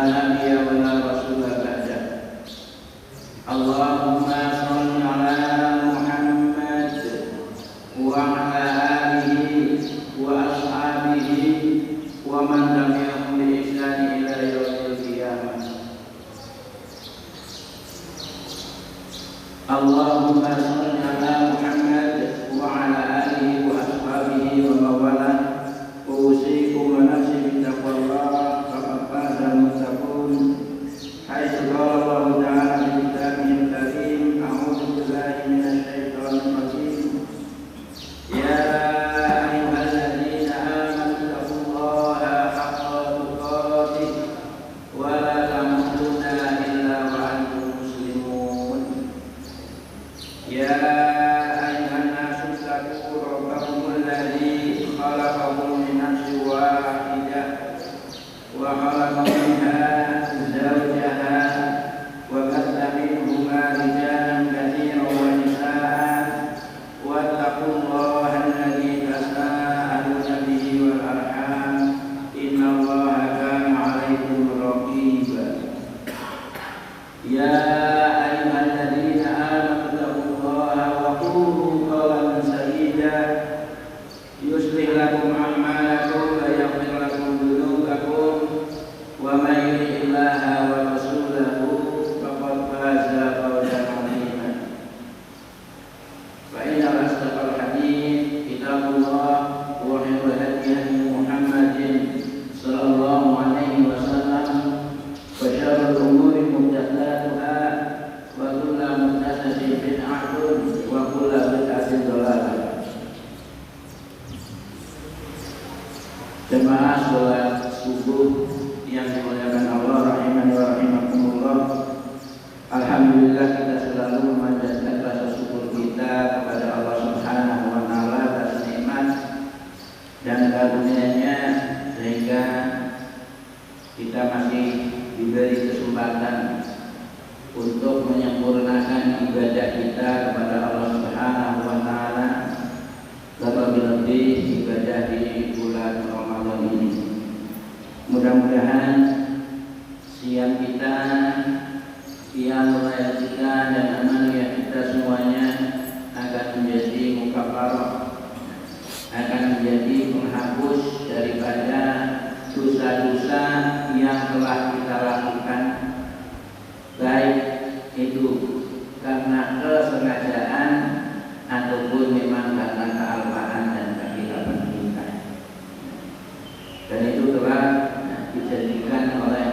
نبي ولا رسول بعده. اللهم صل على محمد وعلى آله وأصحابه ومن تبعهم بإحسان إلى يوم القيامة. اللهم صل على محمد وعلى آله وأصحابه ومن والاه. أوصيكم ونفسي بتقوى الله فقد فاز المتقون، حيث قال الله تعالى في كتابه الكريم: أعوذ بالله من الشيطان الرجيم. يا أيها الذين آمنوا اتقوا الله حق تقاته ولا تموتن إلا وأنتم مسلمون. يا أيها الناس اتقوا ربكم الذي خلقكم من نفس واحدة وخلق منها زوجها وبث منهما رجالا كثيرا ونساء واتقوا الله الذي تساءلون به والأرحام إن الله كان عليكم رقيبا. يا أيها الذين آمنوا اتقوا الله وقولوا قولا سديدا يصلح لكم أعمالكم ويغفر لكم ذنوبكم ومن يطع الله ورسوله فقد فاز فوزا عظيما. فإن أصدق الحديث كتاب الله وخير الهدي محمد صلى الله عليه وسلم وشر الأمور محدثاتها وكل محدثة بدعة وكل بدعة ضلالة. Jemaah sholat subuh yang dimuliakan Allah rahimani wa rahimakumullah. Alhamdulillah kita selalu memanjatkan rasa syukur kita kepada Allah Subhanahu wa taala atas nikmat dan karunia-Nya sehingga kita masih diberi kesempatan untuk menyempurnakan ibadah kita kepada Allah Subhanahu wa taala, lebih-lebih ibadah di bulan Ramadan ini. Mudah-mudahan siang kita, qiyamul lail kita dan amaliyah kita semuanya akan menjadi mukafarah, akan menjadi penghapus daripada dosa-dosa yang telah kita lakukan, baik itu karena kesengajaan ataupun memang karena kealpaan dan kehilapan kita. Dan itu telah dijadikan oleh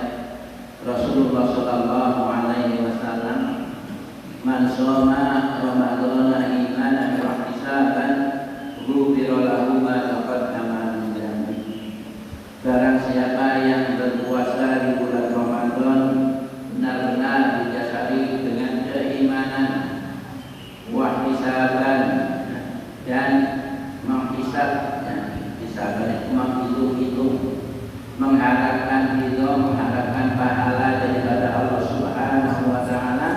Rasulullah Sallallahu Alaihi Wasallam, man shoma Ramadhana imanan wa ihtisaban ghufira lahu ma taqaddama min dhanbi. Barang siapa yang berpuasa di bulan Ramadan benar-benar didasari dengan keimanan, wahtisaban dan menghisab, menghitung-hitung, mengharapkan ridho, mengharapkan pahala daripada Allah Subhanahu wa taala,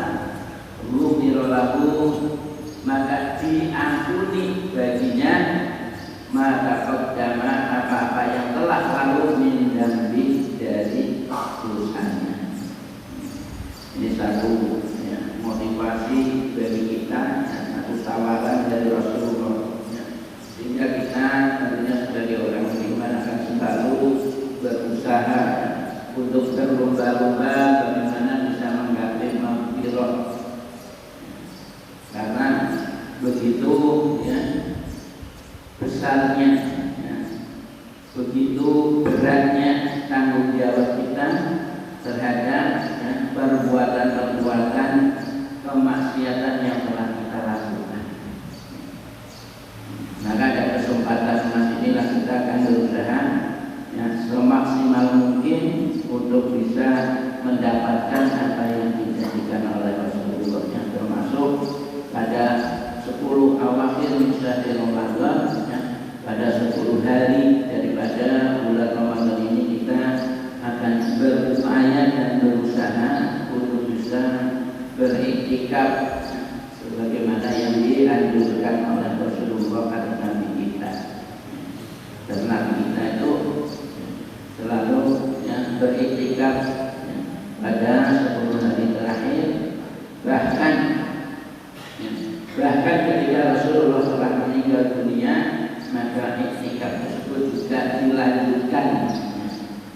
ghufira lahu, maka diampuni baginya ma taqaddama, apa-apa yang telah lalu min dzambi, dari dosanya. Ini satu motivasi bagi kita, satu tawaran dari Rasulullah, sehingga kita tentunya sebagai orang beriman akan selalu berusaha untuk berlomba-lomba bagaimana bisa menggapai maghfirah, karena begitu besarnya, begitu beratnya tanggung jawab kita terhadap perbuatan-perbuatan kemaksiatan yang telah kita lakukan. Maka ada kesempatan emas inilah kita akan berusaha semaksimal mungkin untuk bisa mendapatkan apa yang dijanjikan oleh Rasulullah, yang termasuk pada 10 awakhir min syahr Ramadan, pada 10 hari daripada bulan Ramadan ini kita akan berupaya dan berusaha untuk bisa beriktikaf sebagaimana yang dianjurkan oleh Rasulullah pada Nabi kita. Dan Nabi kita itu selalu beriktikaf pada 10 hari terakhir. Bahkan ketika Rasulullah telah meninggal dunia, maka iktikaf tersebut juga dilanjutkan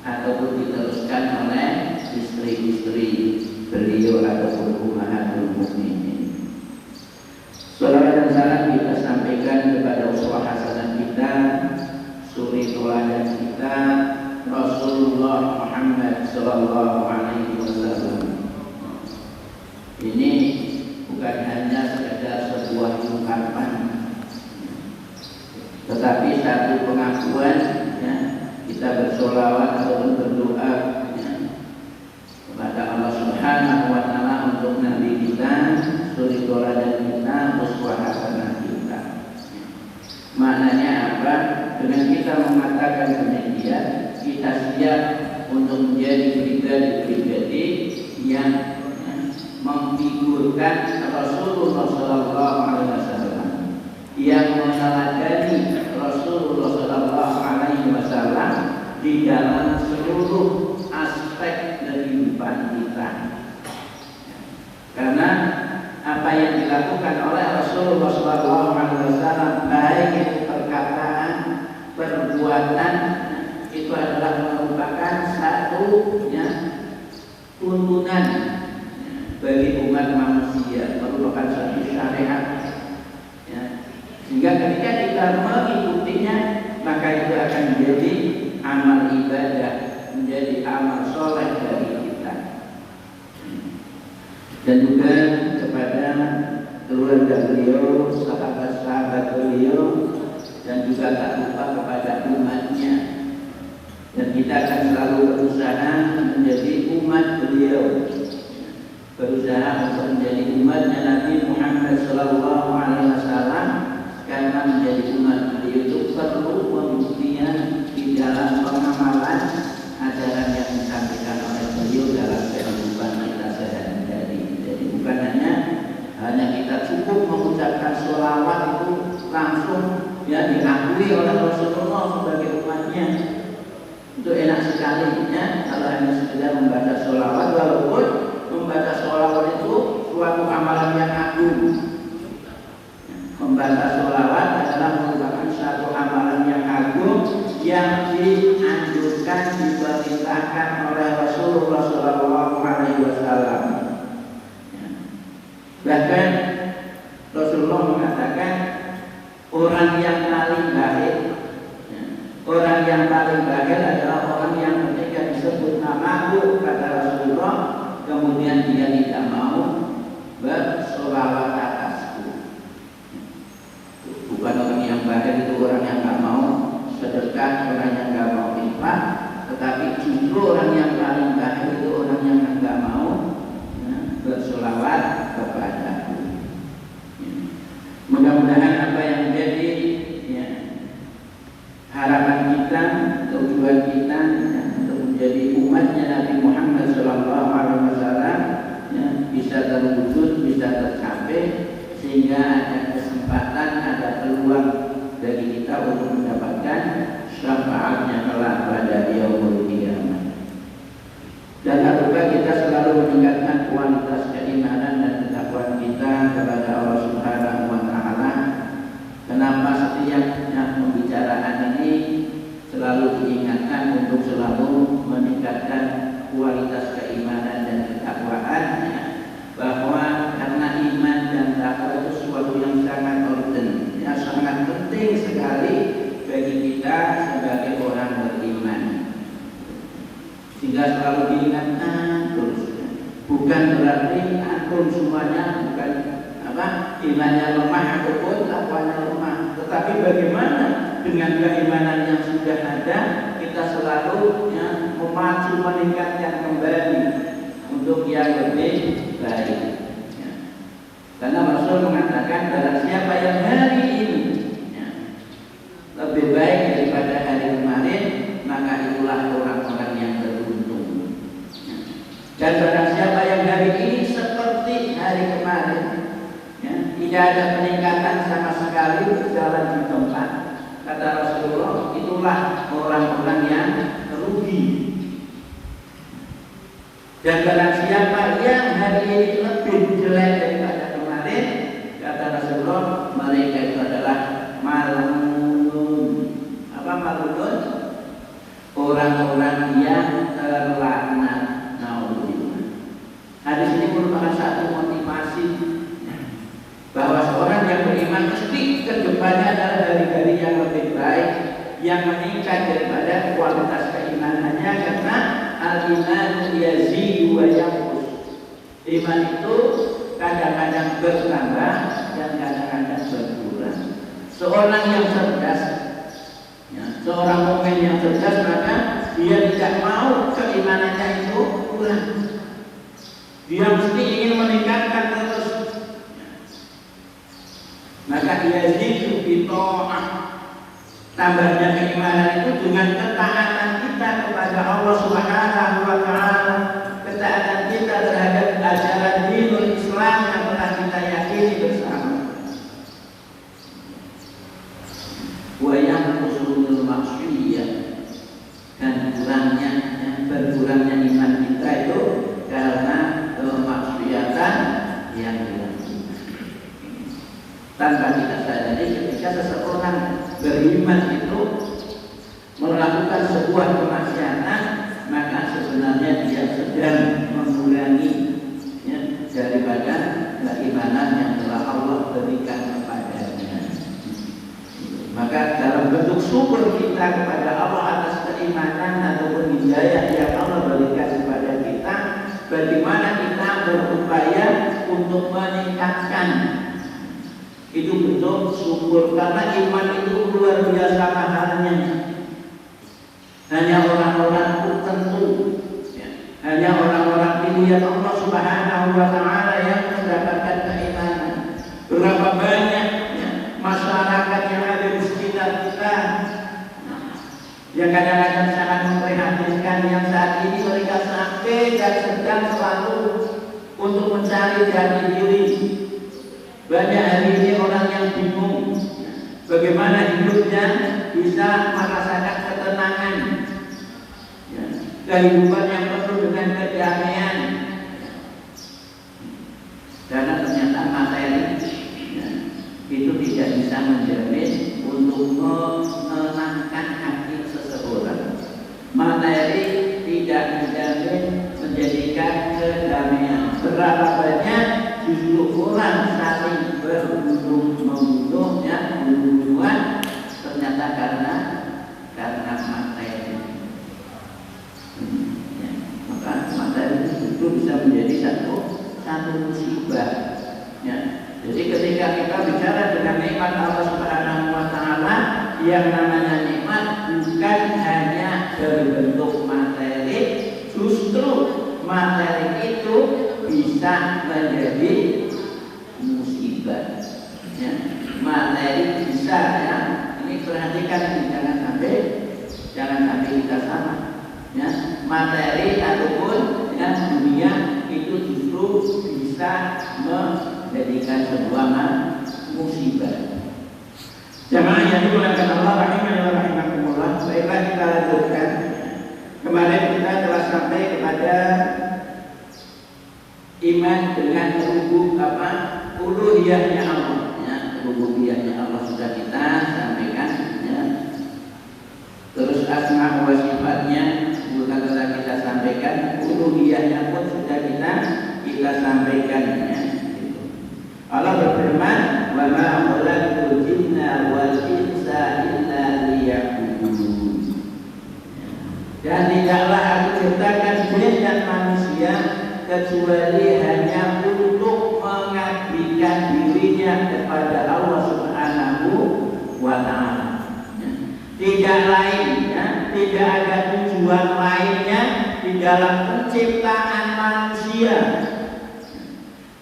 ataupun diteruskan oleh istri-istri beliau ataupun ummahatul mukminin. Salawat dan salam kita sampaikan kepada uswah hasanah kita, suri teladan kita, Rasulullah Muhammad sallallahu alaihi wasallam. Ini bukan hanya sekedar sebuah ungkapan, tetapi satu pengakuan, ya, kita bersolawat ataupun berdoa, ya, kepada Allah Subhanahu wa Ta'ala untuk Nabi kita, suri teladan kita, uswah hasanah kita. Maknanya apa? Dengan kita mengatakan demikian, kita siap untuk menjadi pribadi-pribadi yang memfigurkan Rasulullah Sallallahu Alaihi Wasallam, yang meneladani Rasulullah Sallallahu Alaihi Wasallam di dalam seluruh aspek kehidupan kita. Karena apa yang dilakukan oleh Rasulullah Sallallahu Alaihi Wasallam, baik itu perkataan, perbuatan, itu adalah merupakan satu, ya, tuntunan bagi umat manusia, merupakan satu syariat, ya. Sehingga ketika kita mengikutinya, maka itu akan menjadi amal ibadah, menjadi amal soleh dari kita. Dan juga kepada keluarga beliau, sahabat-sahabat beliau, dan juga tak lupa kepada umatnya. Dan kita akan selalu berusaha menjadi umat beliau, berusaha untuk menjadi umatnya Nabi Muhammad Sallallahu Alaihi Wasallam, karena menjadi umat beliau itu perlu pembuktian di dalam pengamalan ajaran yang disampaikan oleh beliau dalam kehidupan kita sehari-hari. Jadi bukan hanya kita cukup mengucapkan sholawat itu langsung, ya, diakui oleh Rasulullah sebagai umatnya. Itu enak sekali, ya, kalau hanya sekedar membaca sholawat, walaupun membaca sholawat itu suatu amalan yang agung. Membaca sholawat adalah merupakan suatu amalan yang agung yang dianjurkan, diperintahkan oleh Rasulullah Sallallahu Alaihi Wasallam. Bahkan Rasulullah mengatakan orang yang paling baik, orang yang paling baik adalah orang yang ketika disebut namaku, kata Rasulullah, kemudian dia tidak mau bersolawat atasku. Bukan orang yang baik itu orang yang tidak mau sedekah, orang yang tidak mau infak, tetapi justru orang yang paling baik itu orang yang tidak mau, ya, bersolawat kepadaku. Mudah-mudahan apa yang menjadi, ya, harapan kita, tujuan kita, ya, untuk menjadi umatnya Nabi Muhammad Sallallahu Alaihi Wasallam, ya, bisa terwujud, bisa tercapai, sehingga ada kesempatan, ada peluang bagi kita untuk mendapatkan syafaatnya kelak pada yaumul qiyamah. Dan apabila kita selalu meningkatkan kualitas keimanan dan ketakwaan kita kepada Allah Subhanahu wa Ta'ala. Kenapa setiap pembicaraan ini selalu diingatkan untuk selalu meningkatkan kualitas keimanan dan ketakwaan, bahwa karena iman dan takwa itu sesuatu yang sangat urgent, ya, sangat penting sekali bagi kita sebagai orang beriman. Sehingga selalu diingatkan terus. Bukan berarti antum semuanya bukan imannya lemah ataupun takwanya lemah, tetapi bagaimana dengan keimanan yang sudah ada, kita selalu, ya, memacu, meningkatkan kembali untuk yang lebih baik, ya. Karena Rasul mengatakan barang siapa yang hari ini, ya, lebih baik daripada hari kemarin, maka itulah orang-orang yang beruntung, ya. Dan barang siapa yang hari ini seperti hari kemarin, ya, tidak ada peningkatan sama sekali, berjalan di tempat, kata Rasulullah, itulah orang-orang yang rugi. Dan barang siapa yang hari ini lebih jelek daripada kemarin, kata Rasulullah, mereka itu adalah malunun. Apa malunun? Orang-orang yang terlaknat. Naudzubillah. Hadis ini merupakan satu motivasi bahwa seorang yang beriman mesti kedepannya adalah hari-hari yang lebih baik, yang meningkat daripada kualitas keimanannya, karena al-iman yazidu wa yanqus. Iman itu kadang-kadang bertambah dan kadang-kadang berkurang. Seorang yang cerdas, ya, seorang mukmin yang cerdas, maka dia tidak mau keimanannya itu kurang. Dia mesti ingin meningkatkan terus. Maka yazidu bi ta'ah. Tambahnya keimanan itu dengan ketaatan kita kepada Allah Subhanahu wa taala, ketaatan kita terhadap ajaran dinul Islam yang telah kita yakini bersama. Wa yanqusul maksiyah, dan berkurangnya iman kita itu karena kemaksiatan yang dilakukan. Tanpa kita sadari, ketika seseorang beriman itu melakukan sebuah kemaksiatan, maka sebenarnya dia sedang mengurangi, ya, daripada keimanan yang telah Allah berikan kepadanya. Maka dalam bentuk syukur kita kepada Allah atas keimanan ataupun hidayah yang Allah berikan kepada kita, bagaimana kita berupaya untuk meningkatkan itu bentuk syukur, karena iman itu luar biasa mahalnya. Hanya orang-orang tertentu, ya, hanya orang-orang pilihan Allah Subhanahu wa taala yang mendapatkan keimanan. Berapa banyak, ya, masyarakat yang ada di sekitar kita yang kadang-kadang sangat memprihatinkan, yang saat ini mereka sampai dan sedang selalu untuk mencari jati diri. Banyak hari ini orang yang bingung bagaimana hidupnya bisa merasakan ketenangan, ya, kehidupan yang penuh dengan kedamaian, karena ternyata materi, ya, itu tidak bisa menjamin untuk menenangkan hati seseorang. Materi tidak menjamin menjadikan kedamaian. Berapa banyak justru orang saling membunuh, ya, bunuh-bunuhan, ternyata karena materi. Ya, maka materi itu bisa menjadi satu musibah. Ya. Jadi ketika kita bicara dengan nikmat Allah Subhanahu wa taala, yang namanya nikmat bukan hanya berbentuk materi, justru materi itu bisa menjadi musibah, ya. Materi bisa, ya, ini perhatikan, jangan sampai kita sama, ya. Materi ataupun, ya, dunia itu justru bisa menjadikan sebuah musibah. Jamaah yang dimuliakan Allah rahimani wa rahimakumullah. Baiklah, kita lanjutkan. Kemarin kita telah sampai kepada iman dengan uluhiyahnya Allah, ya, rububiyahnya Allah sudah kita sampaikan, ya. Terus asma wa sifatnya bukan telah kita sampaikan, uluhiyahnya pun sudah kita sampaikan, ya. Allah berfirman, wa ma khalaqtul jinna wal insa illa liya'budun. Dan tidaklah aku ciptakan jin dan manusia kecuali hanya untuk mengabdikan dirinya kepada Allah Subhanahu wa taala. Tidak lain, ya, tidak ada tujuan lainnya di dalam penciptaan manusia.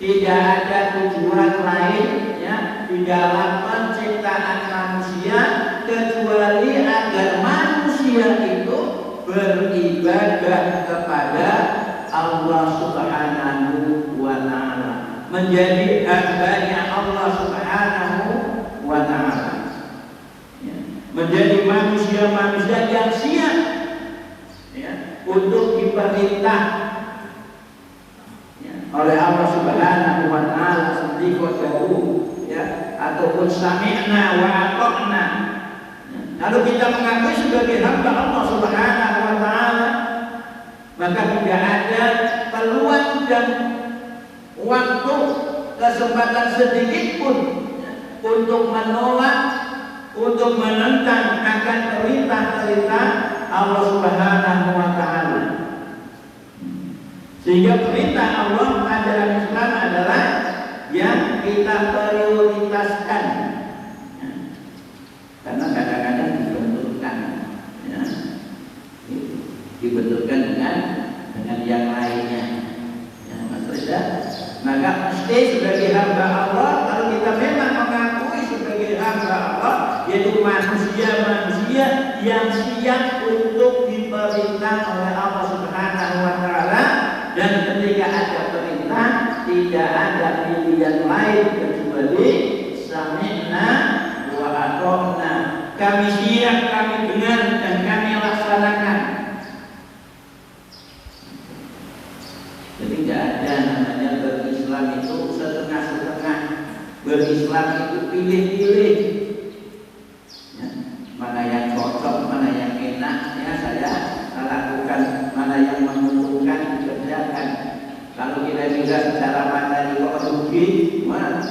Tidak ada tujuan lain, ya, di dalam penciptaan manusia kecuali agar manusia itu beribadah kepada Allah Subhanahu wa taala, menjadi hambanya Allah Subhanahu wa taala, ya, menjadi manusia-manusia yang siap, ya, untuk diperintah oleh Allah Subhanahu wa taala sendikotahu, ya, ataupun sami'na wa ata'na. Lalu kita mengakui sebagai hamba Allah Subhanahu wa taala, maka tidak ada peluang dan waktu, kesempatan sedikit pun untuk menolak, untuk menentang akan perintah-perintah Allah Subhanahu wa taala. Sehingga perintah Allah, ajaran Islam adalah yang kita prioritaskan, ya. Karena kadang-kadang dibenturkan, ya. Dibenturkan dengan yang lainnya, ya, maksudnya. Maka mesti sebagai hamba Allah, kalau kita memang mengakui sebagai hamba Allah, yaitu manusia-manusia yang siap untuk diperintah oleh Allah Subhanahu wa taala, dan ketika ada perintah tidak ada pilihan lain kecuali sami'na wa ata'na. Kami siap, kami dengar, dan kami laksanakan. Jadi tidak ada namanya berislam itu setengah-setengah. Berislam itu pilih-pilih, ya, mana yang cocok, mana yang enak, ya saya lakukan, mana yang menguntungkan kerjakan. Kalau kita juga secara materi kok rugi, mana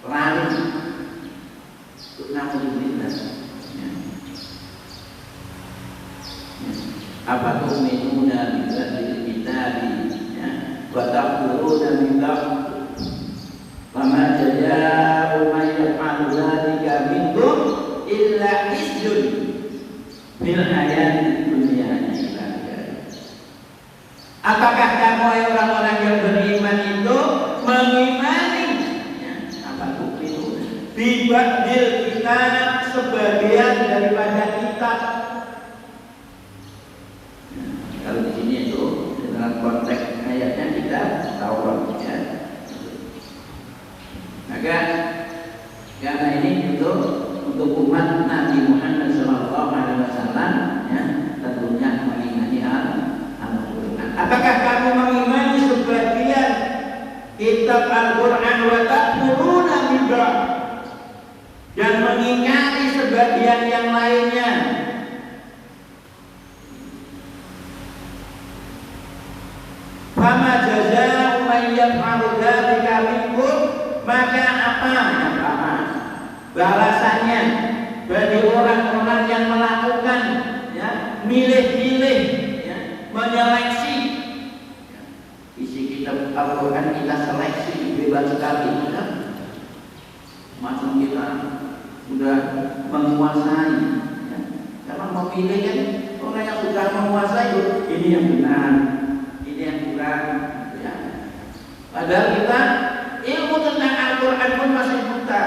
lari. Alhamdulillah. Apa tuh minuna bidzil kitabi, ya, wa taquluna min ba'd. Fama jazaa'u man yaf'alu dzalika minkum illa khizyun fil hayatid dunya. Apakah kamu orang-orang yang beriman itu mengimani, ya, apa itu? Bibadil kita sebagian daripada kitab. Ya, kalau di sini itu dalam konteks ayatnya kita Taurat, ya. Maka karena ini untuk umat Nabi Muhammad SAW, ya, tentunya mengimani Al-Quran. Apakah kamu mengimani sebagian kitab Al-Quran wa takfuruna bi ba'd, dan mengingkari sebagian yang lainnya? Fama jazaa'u man yaf'alu dzalika minkum, maka apa balasannya bagi orang-orang yang melakukan, ya, milih-milih, ya, menyeleksi, ya, isi kitab Al-Quran kita seleksi bebas sekali, ya. Macam kita sudah menguasai, ya. Karena memilih kan orang yang sudah menguasai, ini yang benar, ini yang kurang, ya. Padahal kita ilmu tentang Al-Quran pun masih buta.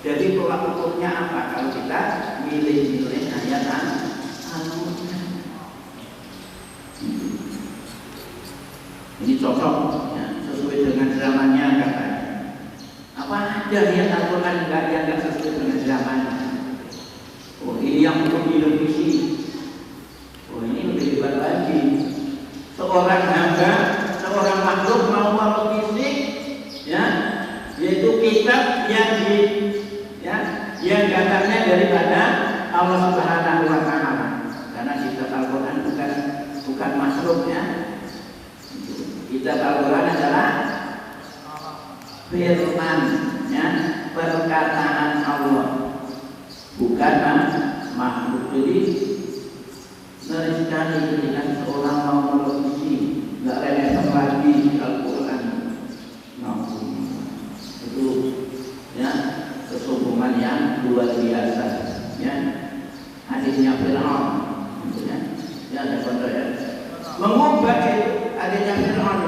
Jadi tolak ukurnya apa kalau kita milih-milih ayat Al-Quran? Ini cocok, ya, sesuai dengan zamannya katanya. Apa ada ayat Al-Quran yang tidak sesuai dengan zamannya? Oh, ini yang perlu direvisi. Oh, ini lebih hebat lagi. Seorang hamba, seorang makhluk mau merevisi, ya, yaitu kitab yang datangnya daripada Allah Subhanahu wa taala. Karena kitab Al-Quran bukan makhluk, ya. Kitab Al-Quran adalah firman, ya, perkataan Allah, bukan makhluk. Jadi sering sekali ketika seorang mau merevisi, nggak relevan lagi Al-Quran, itu, ya, kesombongan yang luar biasa, ya. Hadisnya Fir'aun, ya, ada contoh, ya, mengubah itu hadisnya Fir'aun.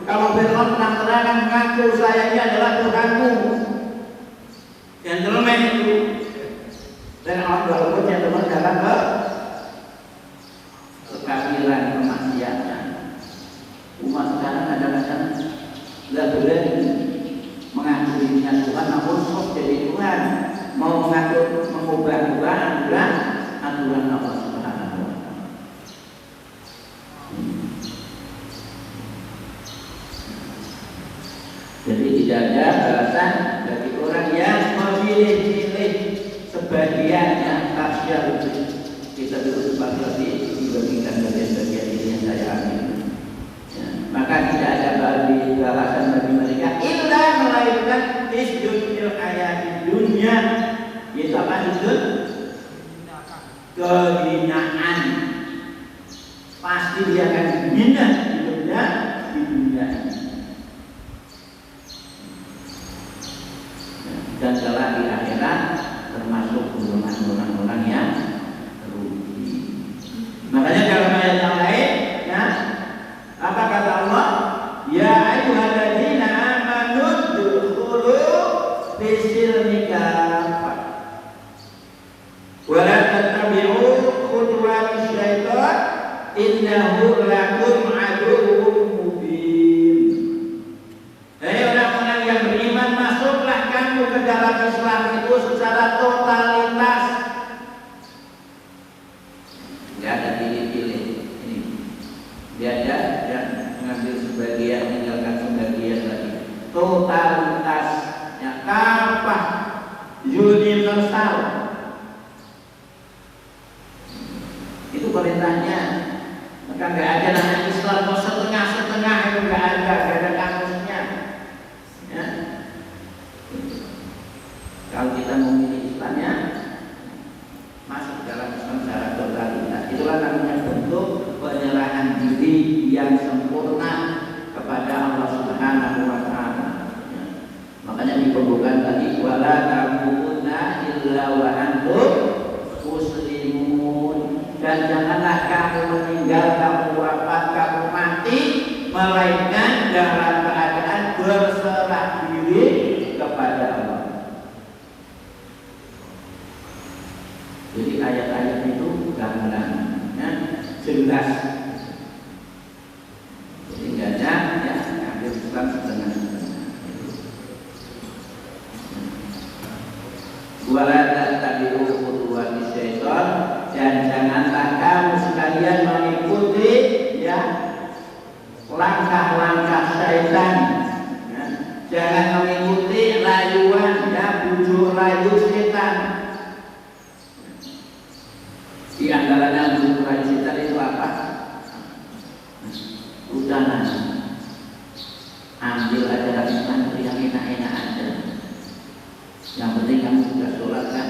Kalau Fir'aun terang-terangan mengaku saya ini adalah Tuhanmu, gentleman itu. Fir'aun walaupun gentleman dalam kekafiran, kemaksiatan. Umat sekarang kadang-kadang nggak berani mengaku dirinya Tuhan, namun sok jadi Tuhan, mau mengatur, mengubah aturan Allah Subhanahu wa taala. laki-laki dibagikan bagian-bagian ini yang saya ambil. Ya, maka tidak ada balasan bagi mereka illa melainkan isjud fil hayati dunia. Itu apa isjud? Kehinaan. Pasti dia akan dihina di dunia ini. Dan telah di akhirat termasuk golongan orang yang rugi. Makanya dalam ayat yang lain, ya, apa kata Allah? Ya ayyuhalladzina amanu udkhulu fis-silmi kaffah wa la tattabi'u khutuwatis syaitan innahu lakum aduwwun mubin. Hai orang-orang yang beriman, masuklah kamu ke dalam Islam itu secara totalitas. Tidak ada pilih-pilih. Ini dia ada yang mengambil sebagian, meninggalkan sebagian lagi. Totalitas, ya, kafah, universal. Itu perintahnya. Maka nggak ada namanya Islam mau setengah-setengah, itu nggak ada kamusnya. Ya. Kalau kita memilih Islamnya masuk dalam Islam secara totalitas, itulah namanya bentuk penyerahan diri yang sempurna kepada Allah Subhanahu wa Ta'ala. Ya. Makanya dikembangkan tadi wala tamutunna illa wa antum muslimun, dan janganlah kamu meninggal, kamu wafat, kamu mati melainkan dalam keadaan berserah diri kepada Allah. Jadi ayat-ayat itu gamblang, ya, jelas. Jadi nggak ada ya ambil Islam setengah-setengah. Wala tattabi'u khutuwatis syaitan, dan janganlah kamu sekalian mengikuti ya langkah-langkah syaitan. Ya. Jangan mengikuti rayuan, ya, bujuk rayu setan. Di antaranya bujuk rayu setan itu apa? Udah ambil ajaran Islam yang enak-enak aja. Yang penting kamu sudah sholat kan?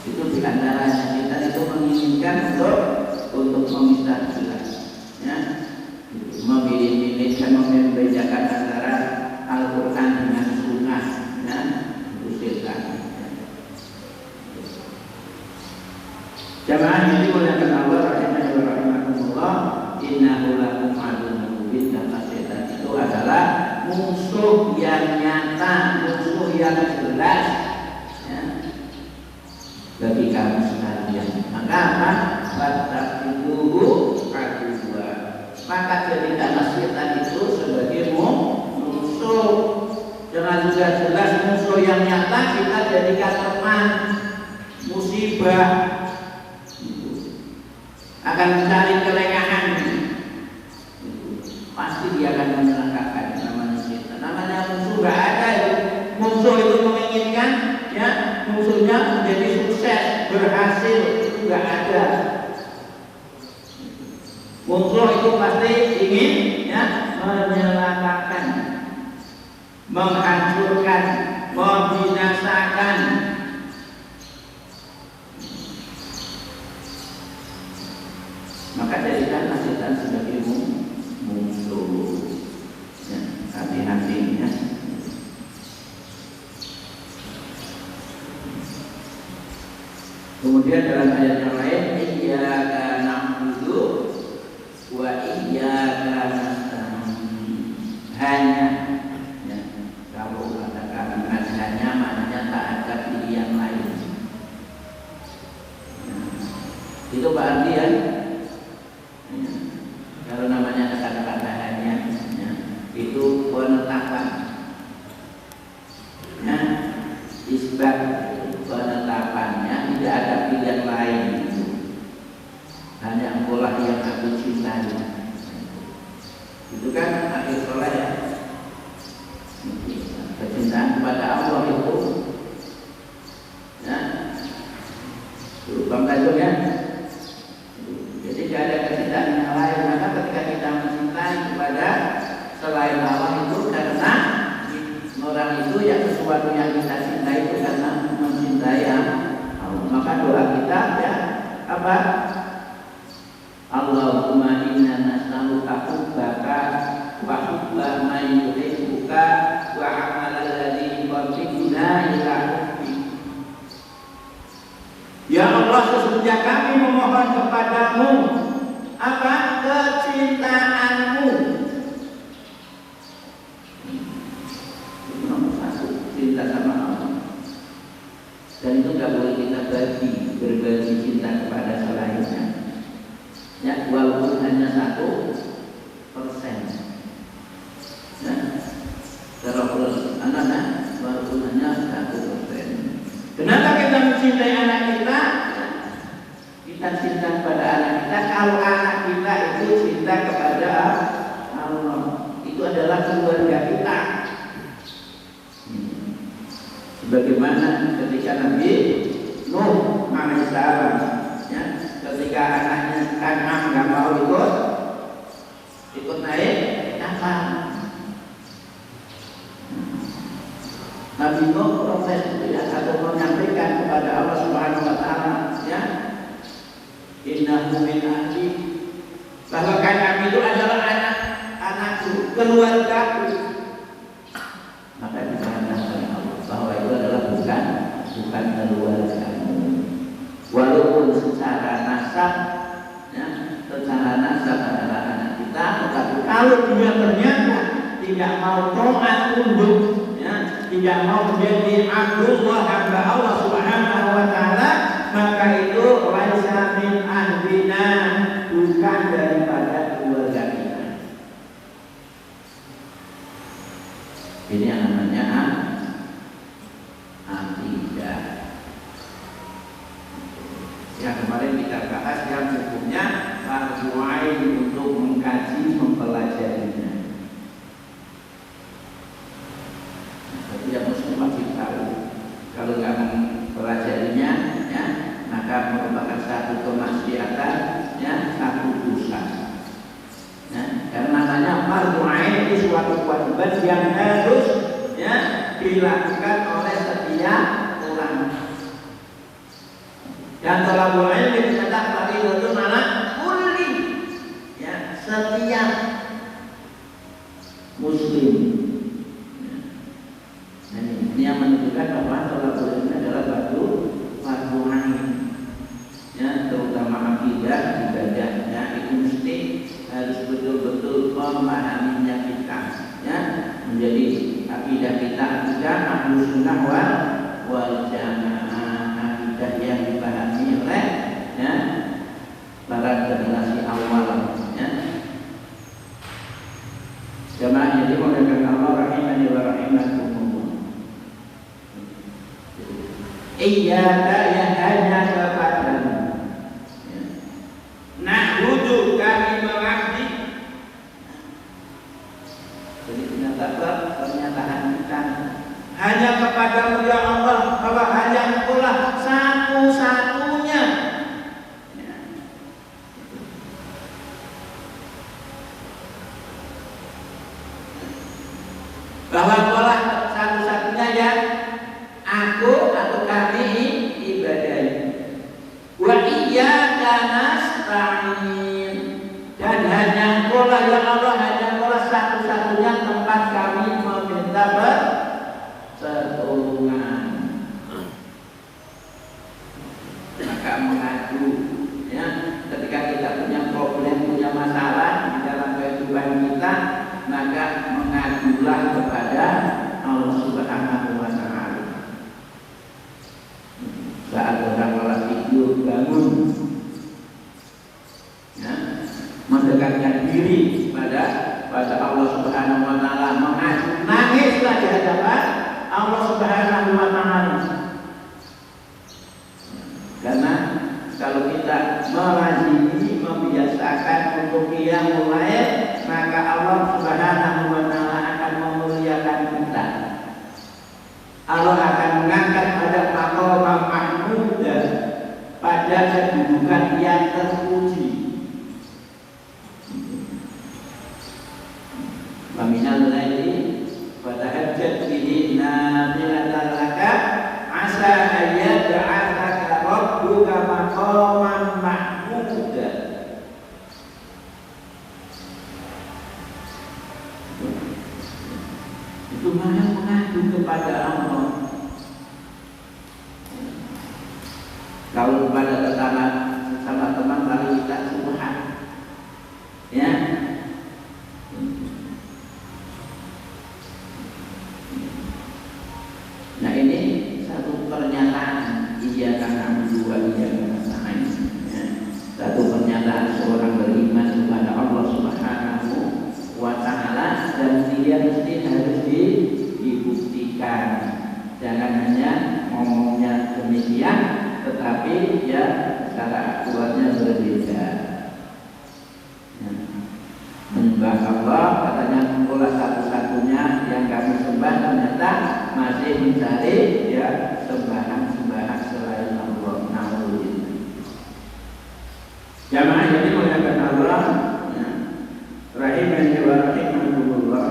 Itu di antaranya kita itu menginginkan untuk memisah belah, ya, memilih dan membedakan antara Al-Quran dengan Sunnah, ya, itu setan. Jamaah yang dimuliakan Allah rahimahullah, innahu lakum aduwwun mubin, dan setan itu adalah musuh yang nyata, musuh yang jelas, ya, bagi kamu sekalian. Maka apa? Fattaquhu aduwwa. Maka jadikanlah setan itu sebagai musuh. Jangan sudah jelas musuh yang nyata kita jadikan teman. Musibah akan mencari kelengahan. Pasti dia akan menyelakakan. Namanya setan. Namanya musuh nggak ada. Musuh itu menginginkan, ya, musuhnya menjadi sukses, berhasil, itu nggak ada. Musuh itu pasti ingin, ya, menyelakakan, menghancurkan, membinasakan. Maka jadikan setan sebagai musuh. Ya, hati-hati, ya. Kemudian dalam ayat yang lain, iyyaka na'budu wa iyyaka nasta'in. Hanya, ya, kalau katakan hanya maknanya tak ada pilihan lain. Ya, itu berarti ya, kalau namanya kata-kata hanya, ya, itu penetapan, ya, isbat, penetapannya tidak ada pilihan lain. Hanya Engkaulah yang aku cintai. Itu kan akhir sholat, ya. Kecintaan kepada Allah itu cinta itu karena mencintai Allah. Maka doa kita ya apa? Allahumma inna nas'aluka hubbaka wa hubba man yuhibbuka wa amalan ladzi yuqarribuna ila hubbik. Ya Allah, sesungguhnya kami memohon kepadamu apa? Kecintaanmu. Nomor satu, cinta sama Allah. Dan itu nggak boleh kita berbagi cinta kepada selainnya. Ya, walaupun hanya 1%. Ya, terus anak-anak walaupun hanya 1%. Kenapa kita mencintai anak kita? Kita cinta kepada anak kita kalau anak kita itu cinta kepada Allah. Itu adalah keluarga kita. Sebagaimana ketika Nabi Nuh alaihissalam, ya, ketika anaknya Kan'an nggak mau ikut naik kapal. Nabi Nuh proses itu ya, atau menyampaikan kepada Allah Subhanahu Wa Taala, ya, innahu min ahli, bahwa Kan'an itu adalah anakku, keluargaku. Maka dikatakan oleh Allah bahwa itu adalah bukan keluargamu. Walaupun secara nasab, ya, secara nasab adalah anak kita, tetapi kalau dia ternyata tidak mau taat tunduk, ya, tidak mau menjadi Abdullah hamba Allah Subhanahu Wa Taala, maka itu laisa min ahlina, bukan daripada keluarga kita. Ini yang namanya akidah. Ya, kemarin kita bahas yang hukumnya fardu ain untuk mengkaji, mempelajarinya. Tapi yang muslim wajib tahu. Kalau nggak mempelajarinya, ya, maka merupakan satu kemaksiatan, ya, satu dosa. Ya, karena namanya fardu ain itu suatu kewajiban yang harus, ya, dilakukan oleh setiap orang. Dan tolabul ilmi dicatat fardhu mana kulli, ya, setiap muslim. Nah, ini yang menunjukkan bahwa tolabul ilmi adalah fardu ain, ya, terutama akidah ibadahnya itu mesti harus betul-betul memahaminya kita, ya, menjadi akidah kita akidah Ahlus Sunnah wal Jamaah, akidah yang dipahami oleh, ya, para generasi awal, ya. Jamaah yang dimuliakan Allah rahimani wa rahimakumullah. Iyyaka ya hanya kepadamu, ya, na'budu kami mengabdi. Jadi pernyataan kita hanya kepadamu ya Allah, bahwa hanya Engkaulah satu-satunya, ya. Bahwa Engkaulah satu-satunya yang aku atau kami ibadahi. Wa iyyaka nasta'in, dan hanya Engkaulah ya Allah, hanya Engkaulah satu-satunya tempat kami meminta pertolongan. Maka mengadu, ya, ketika kita punya problem, punya masalah di dalam kehidupan kita, maka mengadulah kepada Allah Subhanahu Wa Taala. Saat orang malah tidur bangun, ya, mendekatkan diri pada Allah Subhanahu Wa Taala, mengadu, nangislah di hadapan Allah Subhanahu Wa Taala. Karena kalau kita melazimi, membiasakan untuk qiyamul lail, maka Allah Subhanahu Wa Taala akan memuliakan kita. Allah akan mengangkat pada maqam mahmud, pada kedudukan yang terpuji. Wa minal laili fatahajjat bihi nafilatan laka Semuanya mengadu kepada Allah. Kalau kepada tetangga sama teman lalu kita subhan, ya. Nah ini satu pernyataan iyyaka na'budu wa iyyaka nasta'in. Satu pernyataan seorang beriman kepada Allah Subhanahu wa Ta'ala, dan dia mesti harus dibuktikan. Jangan hanya ngomongnya demikian, tetapi ya cara aktualnya berbeda. Menyembah Allah katanya pula satu-satunya yang kami sembah, ternyata masih mencari ya sembahan-sembahan selain Allah. Nauzubillah. Jamaah jadi mengatakan Allah ya, rahimani wa rahimakumullah.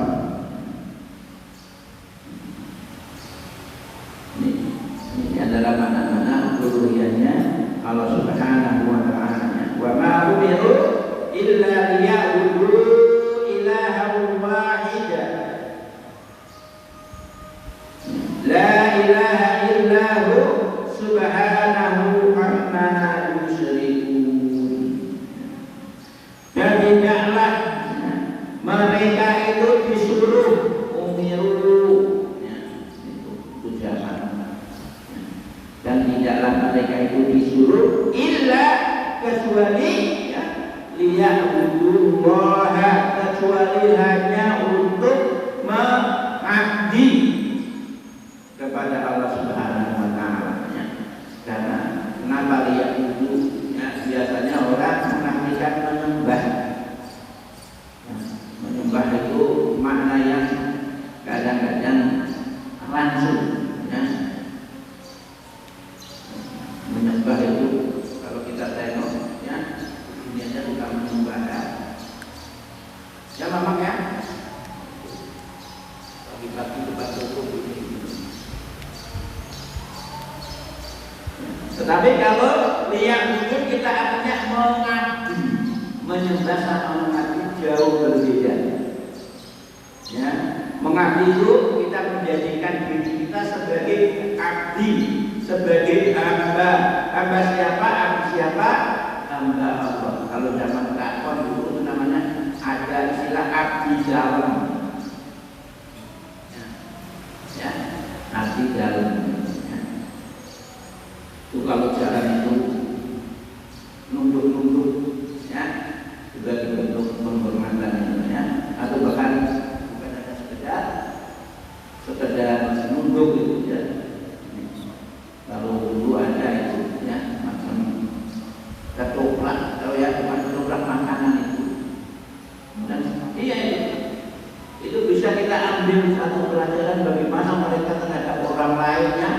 Ini adalah mana-mana uluhiyahnya Allah Subhanahu wa Ta'ala. Wa ma umiru illa liya'budu ilahan wahida la ilaha illahu subhanahu amma yusyrikun. Dan tidaklah mereka itu disuruh umiru itu jahat. Dan tidaklah mereka itu disuruh illa kecuali ya, liya'budullaha, kecuali hanya untuk mengabdi kepada Allah Subhanahu wa Ta'ala. Ya. Karena kenapa liya'budu? Ya, biasanya orang mengartikan menyembah. Ya, menyembah itu makna yang kadang-kadang langsung. Ya. Menyembah itu kalau kita tengok ya dunianya bukan menyembah ya memang ya pagi-pagi depan tutup ini. Tetapi kalau lihat itu kita artinya mengabdi, menyembah sama mengabdi jauh berbeda. Ya, mengabdi itu kita menjadikan diri kita sebagai abdi, sebagai hamba. Hamba siapa? Abdi siapa? Hamba Allah. Kalau zaman Krakon dulu itu namanya ada istilah abdi dalam. Ya, abdi dalam. Ya. Itu kalau jalan itu nunduk-nunduk, ya, juga dibentuk penghormatan itu, ya. Atau bahkan bukan ada sekedar nunduk itu, ya. Kalau dulu ada itu ya macam ketoprak atau ya bukan ketoprak makanan itu. Dan iya itu bisa kita ambil satu pelajaran bagaimana mereka terhadap orang lainnya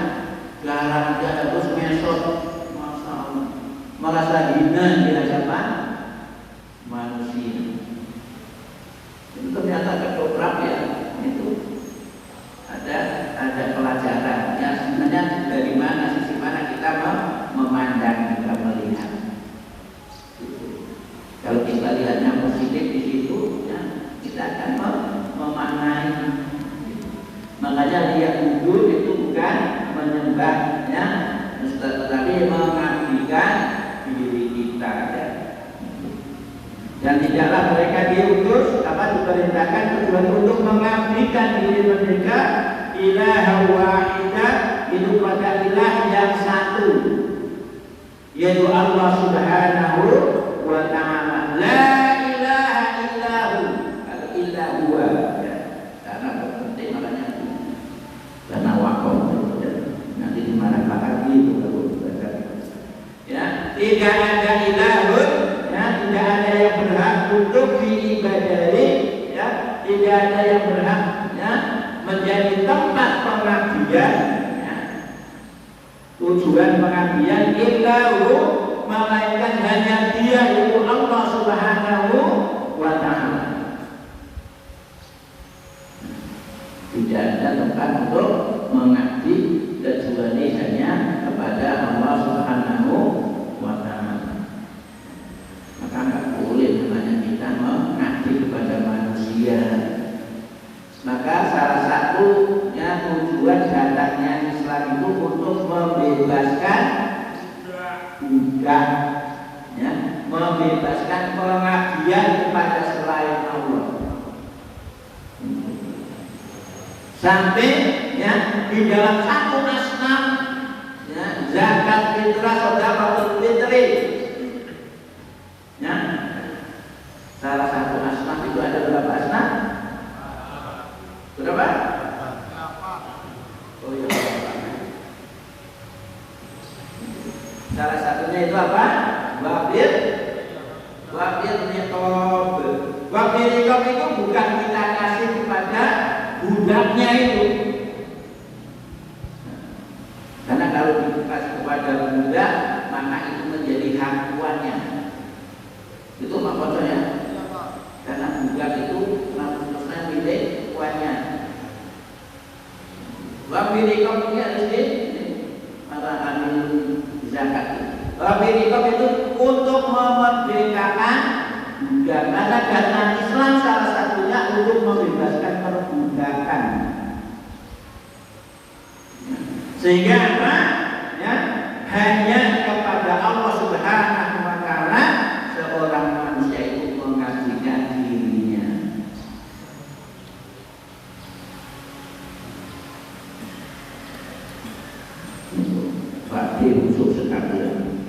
garang terus mesot merasa hina di hadapan manusia. Itu ternyata ketoprak ya itu ada pelajaran ya sebenarnya dari mana sisi mana kita memandang, kita melihat. Kalau kita lihatnya positif di situ ya kita akan memaknai. Makanya dia wudhu itu bukan menyembahnya, tetapi mengabdikan diri kita ya. Dan tidaklah mereka diutus diperintahkan kecuali untuk mengabdikan diri mereka ilaha wahidah, itu pada ilah yang satu, yaitu Allah Subhanahu wa Ta'ala. La ilaha illahu, atau illa huwa ya. Karena penting makanya karena wakaf ya. Nanti di mana lagi itu kalau ya, tidak ada ilahun ya, tidak ada yang berhak untuk diibadahi ya, tidak ada yang berhak ya menjadi tempat pengabdian ya. Tujuan pengabdian illahu, melainkan hanya dia, yaitu Allah Subhanahu wa Ta'ala. Tidak ada tempat untuk mengabdi kecuali hanya kepada Allah Subhanahu wa Ta'ala. Maka nggak boleh namanya kita mengabdi kepada manusia. Maka salah satu sholat itu untuk membebaskan budak, ya, membebaskan pengabdian kepada selain Allah. Sampai ya di dalam satu asnaf, ya, zakat fitrah, sedekah fitri, ya, salah satu asnaf itu ada berapa asnaf? Berapa? Oh iya. Salah satunya itu apa? Wafir niqab. Wafir niqab itu bukan kita kasih kepada budaknya itu. Karena kalau dikasih kepada budak, maka itu menjadi hak tuannya. Itu maksudnya. Karena budak itu langsung milik tuannya. Wafir niqab ini harus di para amil zakat. Wafir niqab itu untuk memerdekakan budak. Karena dana Islam salah satunya untuk membebaskan perbudakan. Sehingga apa? Ya, hanya kepada Allah Subhanahu wa taala seorang manusia itu mengabdikan dirinya. Fakir khusus sekalian.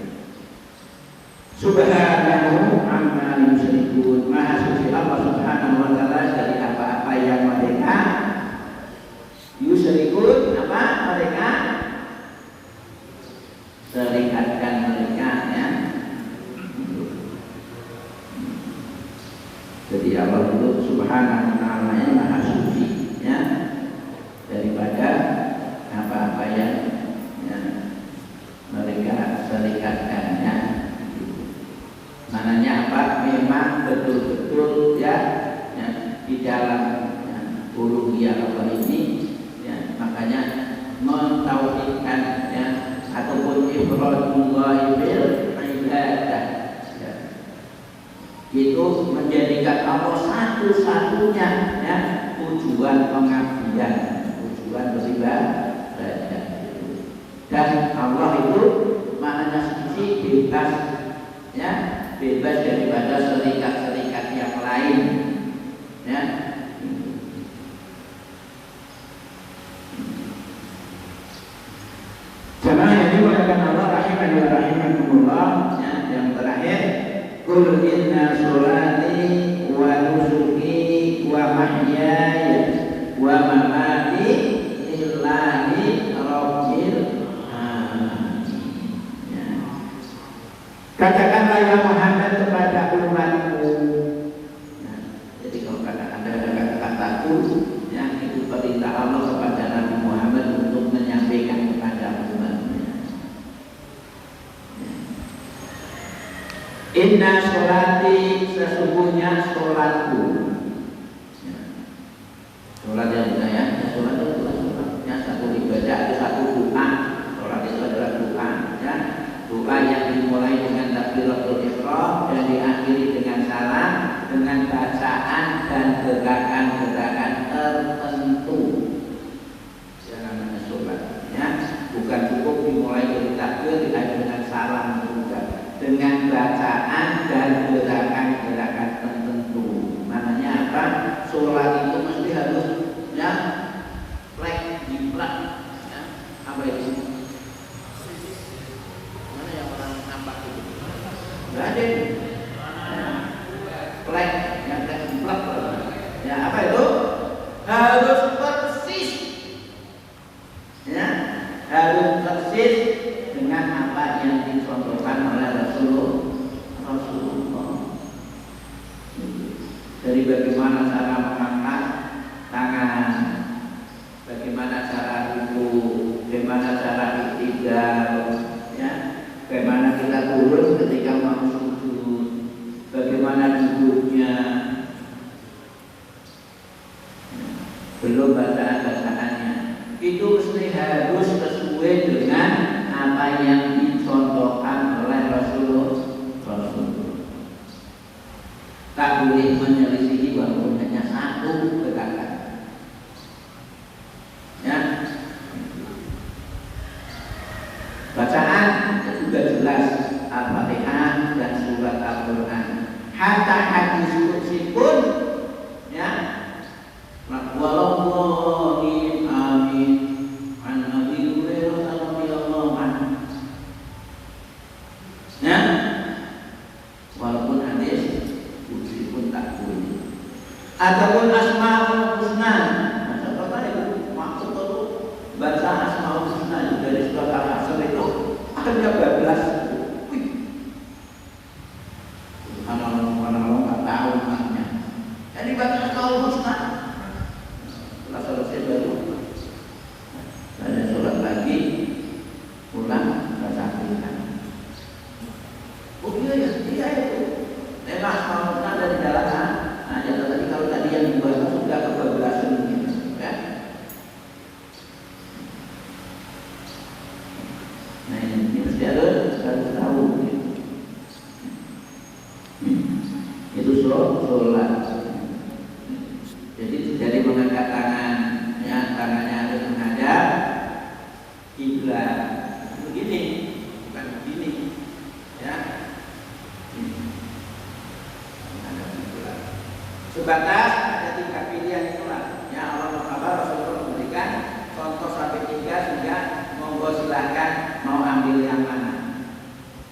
Subhanahu amma yusyrikun. Maha suci Allah Subhanahu wa taala dari apa-apa yang mereka yusyrikun, apa mereka serikatkan mereka, ya. Jadi Allah itu Subhanahu wa taala yang maha suci, ya, daripada apa-apa yang, ya, mereka serikatkannya. Mananya apa? Memang betul-betul, ya, ya, di dalam, ya, uluhiyah Allah ini, ya, makanya mentauhidkan, ya, ataupun ifradullah bil ibadah, ya, itu menjadikan Allah satu-satunya, ya, tujuan pengabdian, tujuan beribadah. Dan Allah itu maknanya suci, bebas, ya, bebas daripada serikat-serikat yang lain, ya. Jemaah yang dimuliakan Allah rahimani wa rahimakumullah, ya, yang terakhir, qul inna sholati wa nusuki wa mahyaya wa mamati lillahi rabbil alamin. Ya. Katakanlah ya Muhammad kepada umatku. Nah, jadi kalau ada kata-kataku, ya, itu perintah Allah kepada Nabi Muhammad untuk menyampaikan kepada umatnya. Inna sholati, sesungguhnya sholatku. Ya. Sholat yang benar, ya, sholat itu adalah sholat. Ya, satu ibadah itu satu doa. Sholat itu adalah doa, ya. Doa yang dimulai dengan takbiratul ihram dan diakhiri dengan salam, dengan bacaan dan gerakan-gerakan tertentu. Jangan hanya sholat, ya. Bukan cukup dimulai dari takbir diakhiri dengan salam juga, dengan bacaan dan gerakan-gerakan tertentu. Maknanya apa? Sholat itu mesti harus, ya, plek, jiplak, ya. Apa itu? Enggak ada. Plek, yang plek. Ya, apa itu? Harus persis. Ya, harus persis dengan apa yang dicontohkan oleh Rasulullah. Dari bagaimana cara mengangkat tangan, bagaimana cara ruku, bagaimana cara iktidal, ya, bagaimana kita turun ketika mau sujud, bagaimana duduknya, belum bacaan-bacaannya. Itu mesti harus sesuai dengan apa yang dicontohkan oleh Rasulullah. Tak boleh menyelisihi walaupun hanya satu gerakan. Ya. Bacaan itu juga jelas Al-Fatihah dan surat Al-Quran. Hatta hadis kursi pun ya wallahi amin an Nabi Hurairah radhiyallahu anhu. Ya, walaupun hadis kursi pun tak boleh. Ataupun Asmaul Husna. Masa apa itu maksud itu baca Asmaul Husna dari surat Al-Asr itu akhirnya bablas. Orang-orang tak tahu maknanya. Jadi baca Asmaul Husna. Setelah selesai baru ada sholat lagi, pulang baca Al-Quran. Oh iya ya, iya itu. Memang Asmaul Husna dari dalamnya. Nah, ya tadi kalau tadi yang dibaca sudah kebablasan gitu, ya. Nah ini mesti harus tahu gitu. Itu sholat. Jadi mengangkat tangan, ya tangannya harus menghadap kiblat. Begini, bukan begini, ya. Menghadap kiblat. Sebatas ada 3 pilihan itulah. Ya Allah Rasulullah memberikan contoh sampai 3 sehingga monggo silahkan mau ambil yang mana.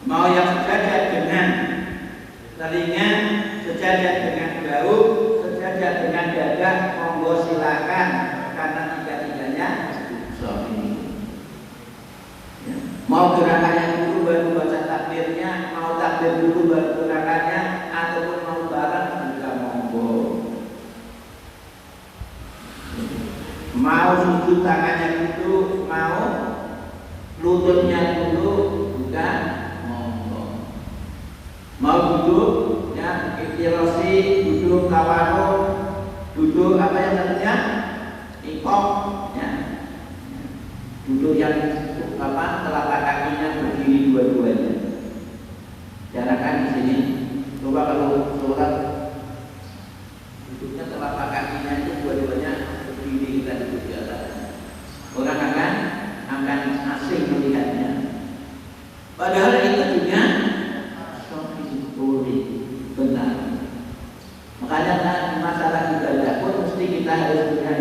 Mau yang sejajar dengan telinga, sejajar dengan bahu, sejajar dengan dada, monggo silakan karena 3-tiganya ini. Ya. Mau gerakannya dulu baru baca takbirnya, mau takbir dulu baru gerakannya, ataupun mau bareng juga monggo. Mau sujud tangannya dulu, mau lututnya dulu juga monggo. Mau duduk ya iftirasi, duduk tawarruk, duduk apa yang namanya ikop ya. Duduk yang apa telapak kakinya berdiri dua-duanya. Jarakan di sini. Coba kalau sholat duduknya telapak kakinya itu dua-duanya berdiri, kita duduk di atas. Orang akan asing melihatnya. Padahal itu juga boleh, benar. Makanya masalah ibadah pun mesti kita harus punya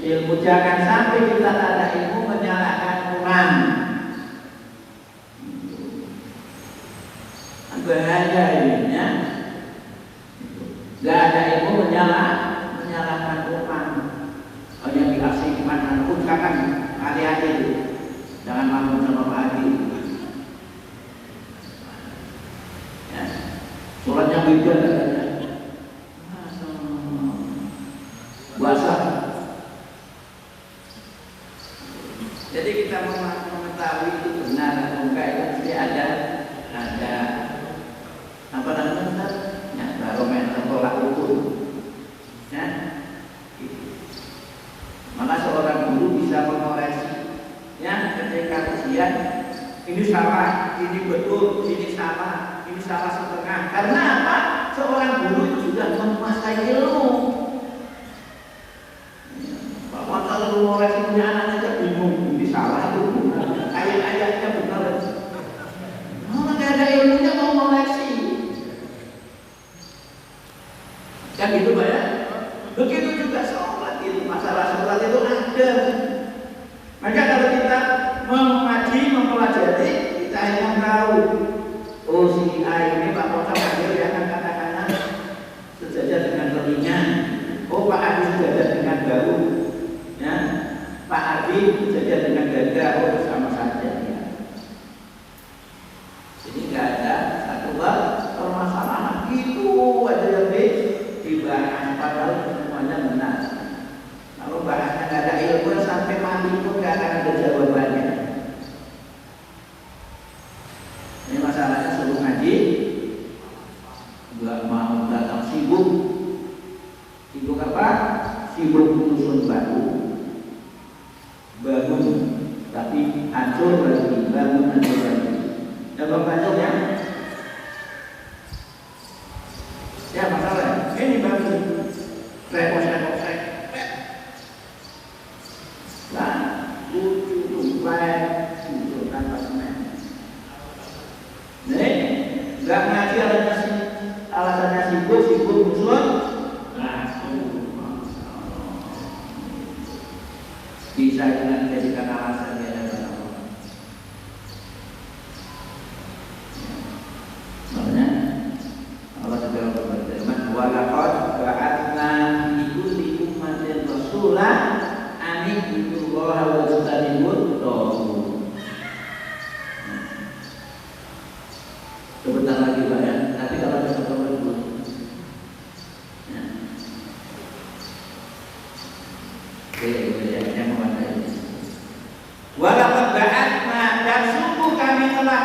ilmu. Jangan sampai kita tak ada ilmu menyalahkan orang. Bahaya ini ya. Gak ada ilmu menyalahkan orang. Oh yang diasih gimana pun kan hati-hati. Jangan malu sama Pak Haji. Sholatnya beda katanya. Puasa. Jadi kita mengetahui itu benar atau enggak itu mesti ada apa namanya? Ya, barometer tolak ukur. Ya. Maka seorang guru bisa mengoreksi. Ya, ketika ujian ini salah, ini betul, ini salah. Ini salah setengah. Karena apa? Seorang guru itu juga menguasai ilmu. Bahwa kalau mengoreksi punya anak aja bingung, ini salah itu benar. Ayat-ayatnya benar. Mana nggak ada ilmunya mau mengoreksi? Kan gitu Pak ya? Begitu juga sholat itu. Masalah sholat itu ada. Maka kalau kita mengaji, mempelajari, kita hanya tahu. Oh si A ini Pak Kota Hadir yang katakanlah sejajar dengan telinga. Oh Pak Adi sejajar dengan bahu. Ya, Pak Adi sejajar dengan dada. Oh sama saja. Ya. Jadi nggak ada satu permasalahan itu ada yang dibahas padahal semuanya benar. Kalau bahasnya nggak ada ilmu sampai mati pun nggak akan ada jawabannya. Ini masalahnya suruh ngaji, nggak mau datang sibuk apa? Sibuk menyusun bangun, tapi hancur lagi, bangun hancur lagi. Jangan hancur ya? Ya masalah. Ini bangun, repot. Nah, lucu tanpa semen.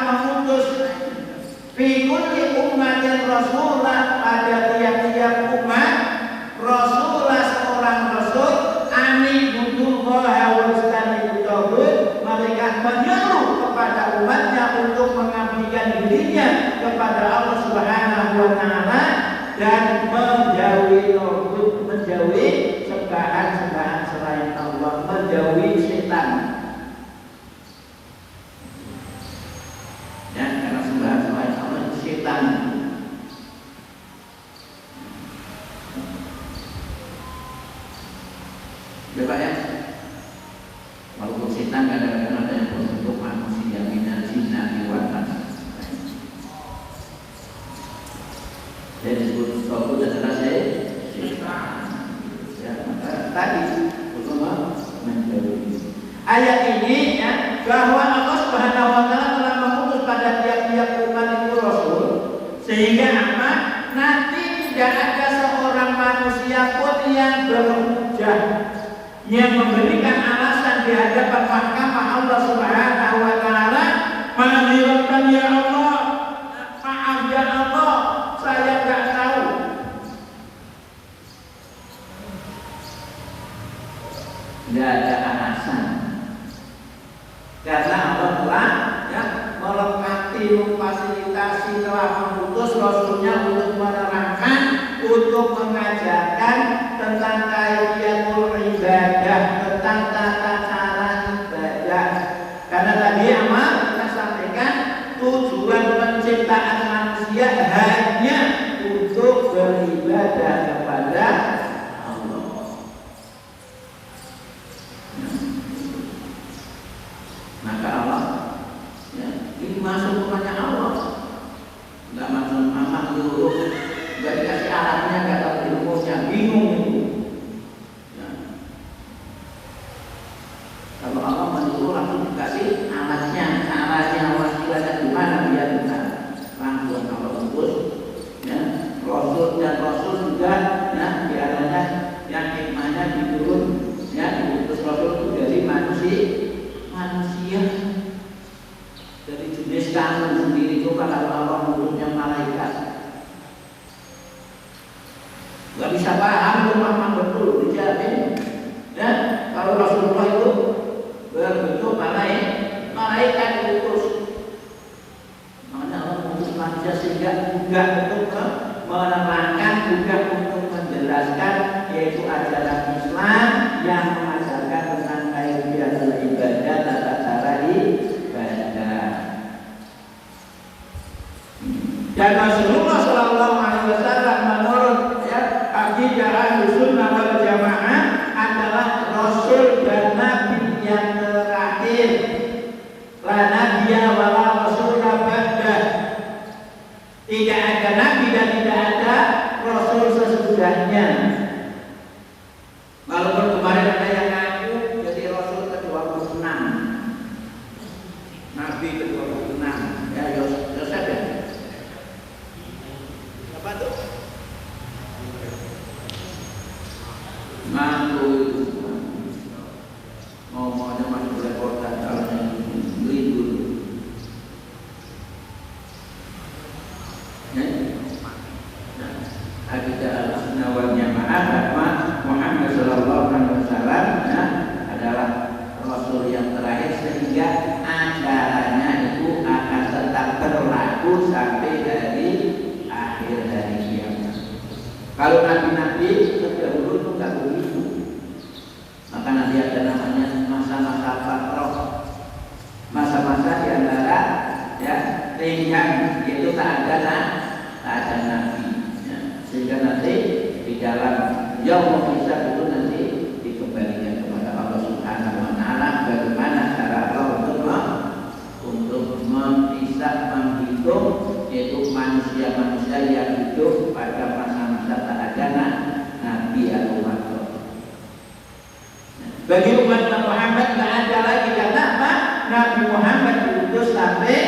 mengutus fi kulli ummatin rasulah, pada tiap-tiap umat rasulah, seorang rasul, ani budullaha wastanibu tauhid, mereka menyuruh kepada umatnya untuk mengabdikan dirinya kepada Allah Subhanahu wa taala dan menjauhi tauhid, menjauhi sembahan-sembahan selain Allah, menjauhi setan. Ya, karena sembahan selain Allah itu setan. Bapak ya, walaupun setan kadang-kadang ada yang berbentuk manusia minal jinnati wan nas. Jadi disebut tauhid adalah setan. Ya, maka tadi Rasulullah menjauhi. Ayat ini ya, bahwa Allah Subhanahu wa taala telah mengutus pada tiap-tiap umat itu rasul, sehingga apa? Nanti tidak ada seorang manusia pun yang berhujjah, yang memberikan alasan di hadapan mahkamah Allah Subhanahu wa taala, menghiraukan ya Allah, maaf ya Allah, saya tidak tahu. Tidak ada alasan, karena Allah telah ya, melengkapi, memfasilitasi, telah mengutus Rasulnya untuk menerangkan, untuk mengajarkan tentang kaifiyatul ibadah, tentang tata cara ibadah. Karena tadi amal kita sampaikan tujuan penciptaan manusia hanya untuk beribadah kepada Allah. Maka Allah ya, ini masuk kepada Allah, nggak masuk amal dulu, nggak dikasih alatnya, nggak tahu ilmunya, bingung itu. Ya. Kalau Allah menyuruh langsung dikasih alatnya, caranya, wasilahnya gimana biar bisa langsung Allah sebut. Ya, Rasul dan Rasul juga, ya, biaranya yang hikmahnya diturun, ya, diutus Rasul itu dari manusia, dari jenis kamu sendiri. Coba kalau Allah menurutnya malaikat, nggak bisa paham, memang betul dijamin. Ya, kalau Rasulullah itu berbentuk malaikat diutus, makanya Allah mengutus manusia sehingga juga untuk menerangkan, juga untuk menjelaskan, yaitu ajaran Islam yang mengajarkan tentang kaifiyatul ibadah, tata cara ibadah. Dan Rasulullah Shallallahu Alaihi Wasallam menurut ya, akidah Ahlussunnah wal Jamaah adalah Rasul dan Nabi yang terakhir. La nabiyya wa la rasula ba'dah. Tidak ada nabi dan tidak ada rasul sesudahnya. Walaupun kemarin ada yang ngaku jadi rasul ke-26, nabi ke-26, ya Yosef ya. Apa tuh? Mantu ngomongnya masih belepotan, kalau yang beli dulu. Akidah Ahlussunnah wal Jamaah bahwa Muhammad Sallallahu Alaihi Wasallam ya, adalah Rasul yang terakhir, sehingga ajarannya itu akan tetap berlaku sampai dari akhir hari kiamat. Kalau nabi-nabi terdahulu itu nggak begitu, maka nanti ada namanya masa-masa fatrah, masa-masa diantara ya ringan, itu tak ada nabi. Sehingga nanti di dalam yaumul hisab itu nanti dikembalikan kepada Allah Subhanahu wa taala, bagaimana cara Allah untuk menghisab, menghitung, yaitu manusia-manusia yang hidup pada masa-masa tak ada nabi atau rasul. Bagi umat Muhammad tidak ada lagi, karena apa? Nabi Muhammad diutus sampai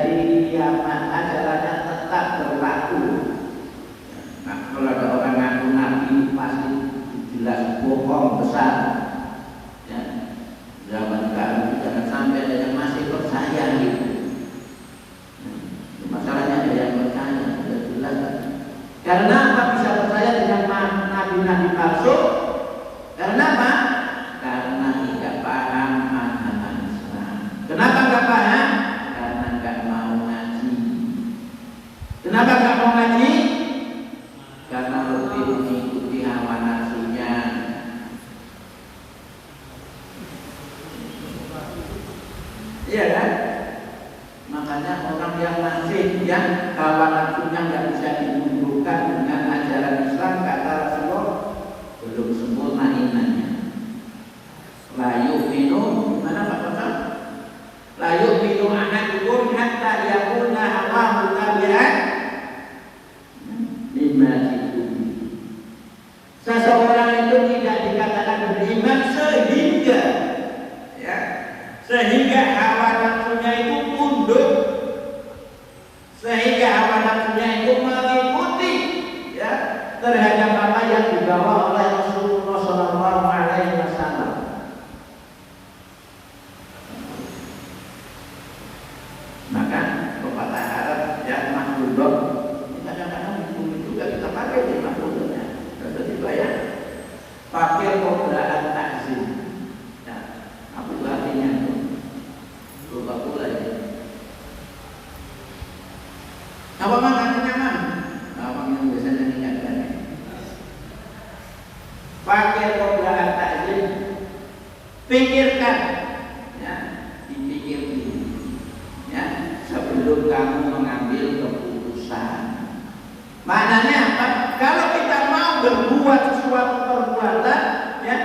di kiamat, ajarannya tetap berlaku. Nah, kalau ada orang ngaku nabi pasti jelas bohong besar. Ya, zaman sekarang jangan sampai ada yang masih percaya gitu. Kenapa nggak mau ngaji? Karena lebih mengikuti hawa nafsunya. Iya kan? Makanya orang yang masih yang hawa nafsunya nggak bisa dimundurkan dengan ajaran Islam, kata Rasulullah, belum sempurna imannya. La yu'minu, mana Pak Ustaz? La yu'minu ahadukum hatta yakuna hawahu tabi'an lima itu. Seseorang itu tidak dikatakan beriman sehingga hawa nafsunya itu tunduk, sehingga hawa nafsunya itu mengikuti terhadap apa yang dibawa oleh Rasulullah Shallallahu Alaihi Wasallam. Maka pepatah Arab mahmudot, kadang-kadang bumi juga kita pakai di mahmudotnya. Jadi bayar pakai pemberian takzim. Apa itu artinya? Lupa pula ya. Apa maknanya nyaman? Apa yang biasanya diingatkan? Pakai pemberian takzim. Pikirkan, dipikir dulu, sebelum kamu mengambil keputusan. Maknanya apa? Kalau kita mau berbuat sesuatu perbuatan,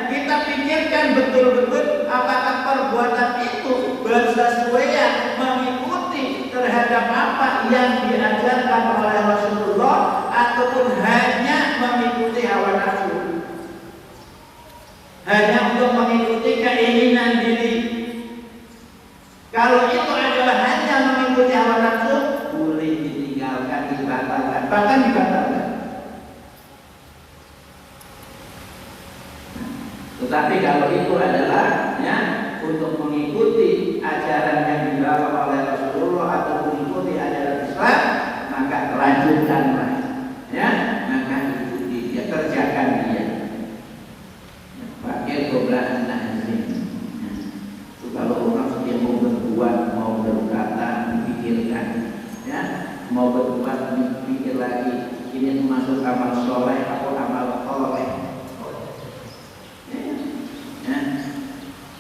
kita pikirkan betul-betul apakah perbuatan itu bersesuaian mengikuti terhadap apa yang diajarkan oleh Rasulullah ataupun hanya mengikuti hawa nafsu, hanya untuk mengikuti keinginan diri. Kalau itu adalah hanya mengikuti hawa nafsu, boleh ditinggalkan, dibatalkan, bahkan dibatalkan. Tetapi kalau itu adalah untuk mengikuti ajaran yang dibawa oleh Rasulullah atau mengikuti ajaran Islam, maka lanjutkanlah, maka ikuti dia, kerjakan dia. Pakai beberapa nazim. Kalau orang setiap mau berbuat, mau berkata, dipikirkan, mau berbuat, dipikir lagi, ini masuk amal soleh atau amal soleh.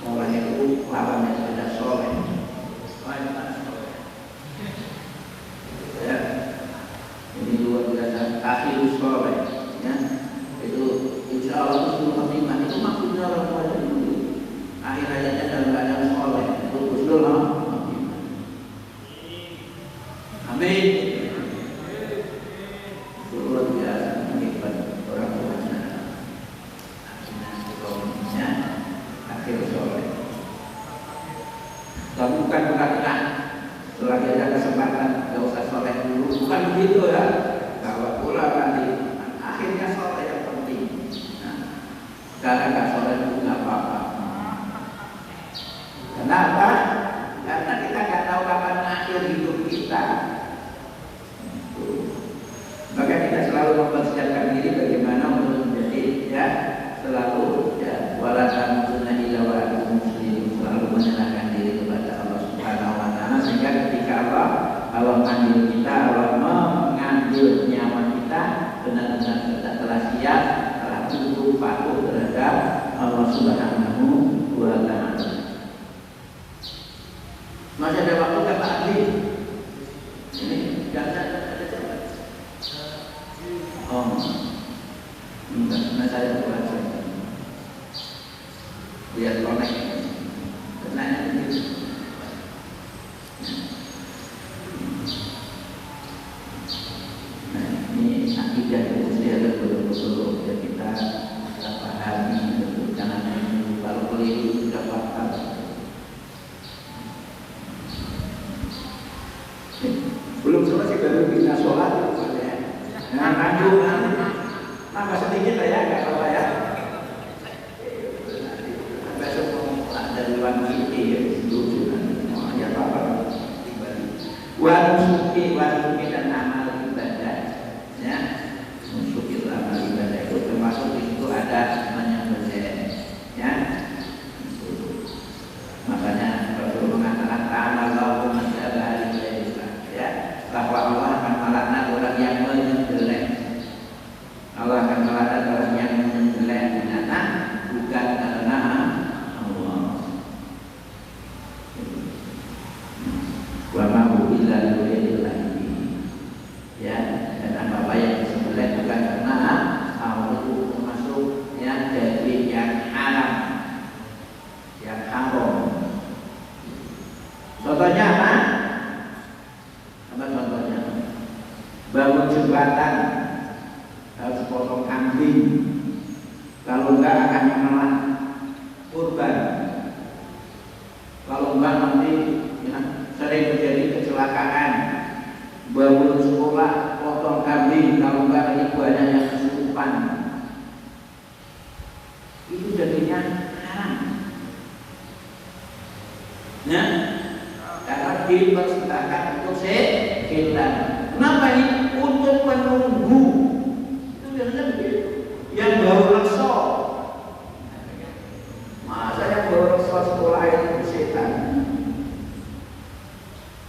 Soleh itu lawannya pada soleh. Ini luar biasa. Akhirus soleh, itu insya Allah itu semua iman. Itu maksudnya orang tua dulu. Akhir hayatnya dalam keadaan soleh. Itu usul amin. Itu luar biasa. Mengikat orang tuanya. Akhir soleh. Tapi bukan berkata selagi ada kesempatan gak usah soleh dulu. Bukan begitu ya. Kalau pula nanti akhirnya soleh yang penting. Sekarang gak soleh dulu gak apa-apa. Kenapa? Karena kita gak tahu kapan akhir hidup kita. Maka kita selalu mempersiapkan diri bagaimana untuk menjadi selalu wala tamutunna illa wa antum muslimun, selalu menyerahkan diri kepada Allah Subhanahu wa taala, sehingga ketika Allah mengambil kita, Allah mengambil nyawa kita, benar-benar kita telah siap, telah tunduk patuh terhadap Allah Subhanahu wa taala. Masih ada waktu kata Adi? Ini jangan ada cepat. Enggak, saya pulang saja. Biar konek, kenanya begitu. Nah, ini akidah yang mesti ada betul-betul ya kita pahami betul. Jangan kalau keliru sudah fatal. Belum selesai baru bisa sholat, nah maju tambah sedikit lah ya, nggak apa-apa ya. Besok mau dari luar negeri ya, lucu kan, ya apa-apa. Wanusuki dan amal ibadah, musuki amal ibadah itu termasuk di situ ada namanya berzen, makanya Rasul mengatakan amal Allah bahwa Allah akan melaknat orang wa ma illa lillahi. Ya, dan apa yang disembelih bukan karena Allah itu termasuk ya daging yang haram, yang haram. Contohnya apa? Apa contohnya? Bangun jembatan harus potong kambing, kalau enggak akan menolak kurban. Kalau enggak nanti ya, sering terjadi kecelakaan. Bangun sekolah potong kambing, kalau enggak lagi banyak yang kesurupan. Itu jadinya haram. Ya, karena dipersilahkan untuk sekitar. Kenapa ini? Untuk menunggu. Itu biasanya begitu. Yang baru rekso, masa yang baru rekso sekolah itu setan.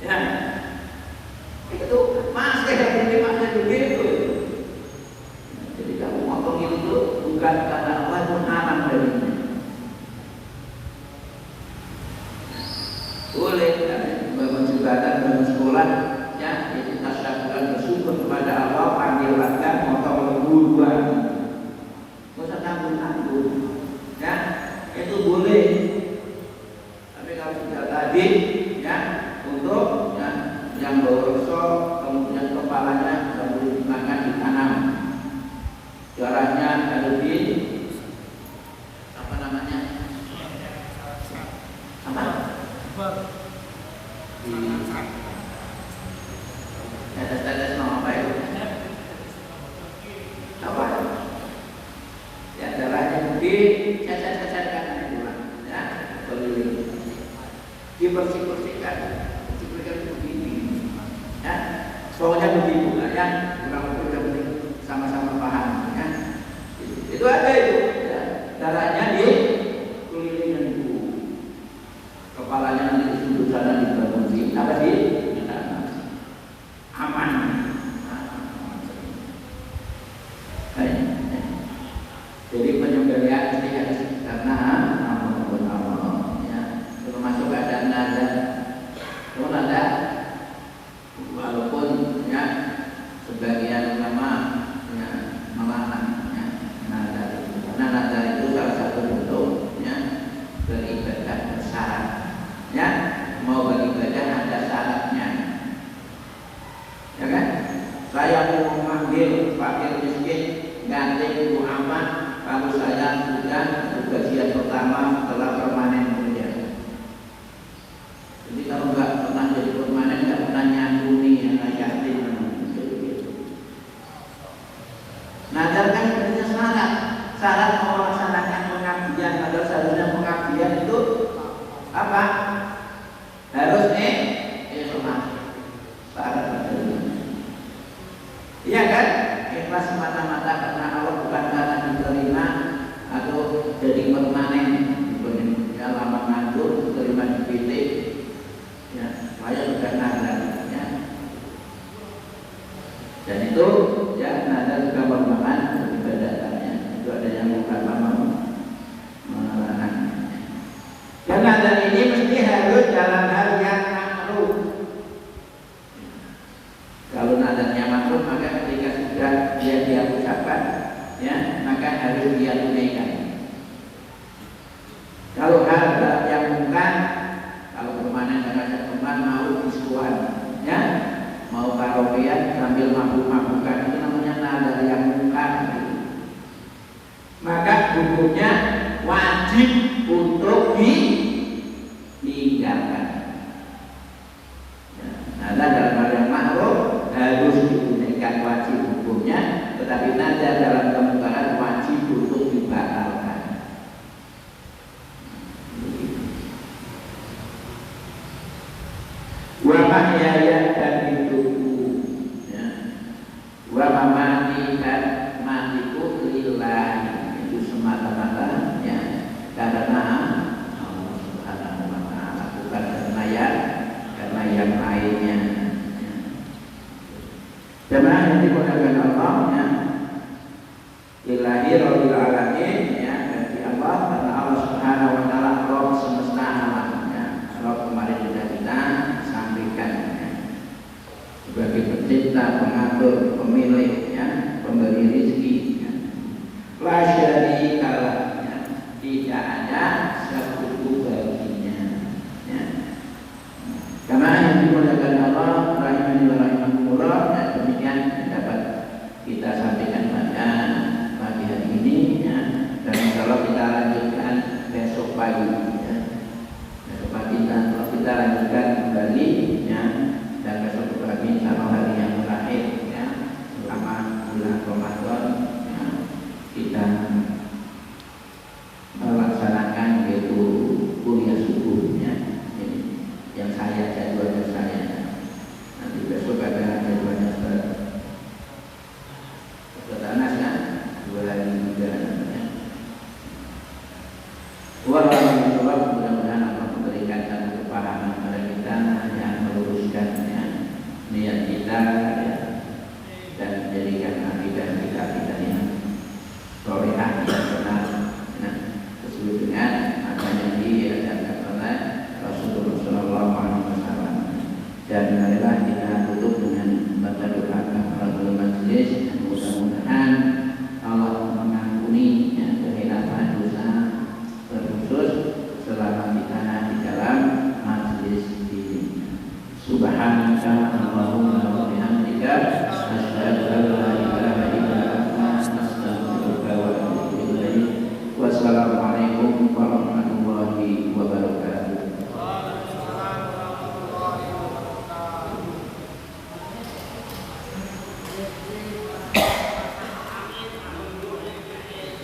Ya, itu masih masih begitu. Jadi kamu motong itu bukan karena Allah, itu haram darinya. Boleh kan bangun jembatan, bangun sekolah, ya itu tasyakuran bersyukur kepada Allah, panggil warga, motong lembu dua, nggak usah tanggung-tanggung, ya itu boleh. Tapi kalau sudah tadi, ya untuk ya, yang bau rekso, kemudian kepalanya tidak boleh dimakan, ditanam. Darahnya ada di apa namanya? Apa? Di tetes-tetes apa itu? Apa? Ya darahnya di cacat-cacatkan ya, keliling. Dibersih-bersihkan, begini. Ya, pokoknya begitu lah ya. Kurang lebih sama-sama paham ya. Itu ada itu. Ya. Darahnya di kelilingnya itu. Kepalanya nanti di sudut sana dibangun di apa sih? Aman. Jadi penyembelihan ini harus karena Allah ya. Termasuk ada nada. Kalau nada walaupun ya sebagian ulama ya melarang ya nada itu. Karena nada itu salah satu bentuk ya beribadah bersyarat. Ya, mau beribadah ada syaratnya. Ya kan? Saya mau memanggil fakir miskin ganti Muhammad kalau saya sudah bagian pertama setelah permanen kerja. Jadi kalau nggak pernah jadi permanen, nggak pernah nyantuni anak yatim, gitu. Nazar kan sebenarnya syarat. Syarat mau melaksanakan pengabdian atau seharusnya pengabdian itu apa? Harus ikhlas. Syarat itu. Iya kan? Ikhlas semata-mata karena Allah, bukan karena diterima atau jadi permanen. Ya, lama nganggur, terima dipilih. Ya, saya sudah nazar ya. Dan itu ya nazar juga merupakan ibadahnya. Itu ada yang melarang. Dan nazar ini mesti harus dalam hal yang makruh. Kalau nazarnya makruh, maka ketika sudah dia ucapkan ya, maka harus dia tunaikan. Kalau hal yang bukan, kalau permanen karena teman mau diskuan, ya, mau karaokean sambil mabuk-mabukan, itu namanya nazar yang bukan. Maka hukumnya wajib untuk ditinggalkan. Ya, nazar dalam hal yang makruh harus ditunaikan, wajib hukumnya, tetapi nazar dalam kemungkaran wajib untuk dibatalkan. Wa mahyaya dan hidupku ya. Wa mamati dan matiku lillahi, itu semata-mata ya karena Allah Subhanahu wa ta'ala, bukan karena yang lainnya ya. Jemaah yang dimuliakan Allah ya. Lillahi rabbil alamin ya, bagi Allah karena Allah Subhanahu wa ta'ala Rabb semesta alam ya. Rabb kemarin sudah kita sampaikan. sebagai pencipta, pengatur, pemilik, ya, pemberi rezeki. Ya. La syarikalah, ya, tidak ada sekutu baginya. Ya. Karena yang dimuliakan Allah, rahimani wa rahimakumullah, dan demikian dapat kita sampaikan pada pagi hari ini, ya. Dan insyaallah kita lanjutkan besok pagi, ya. Besok pagi kita lanjutkan kembali, ya. Dan besok pagi insyaallah hari yang terakhir, ya, selama bulan Ramadan, ya, kita melaksanakan yaitu kuliah subuh, ya. Ini yang saya jadwalnya saya. Nanti besok ada jadwalnya Ustaz Anas, ya, 2 hari juga, ya. Wallahualam, mudah-mudahan Allah memberikan satu kepahaman kepada kita yang meluruskan, ya, niat kita, ya, dan menjadikan akidah kita yang solehah yang benar, ya, sesuai dengan apa yang diajarkan oleh Rasulullah SAW. Dan marilah kita tutup dengan baca doa kafaratul majelis, dan mudah-mudahan Allah mengampuni, ya, kehilafan dosa terkhusus selama kita di dalam majelis ini. Subhanallah.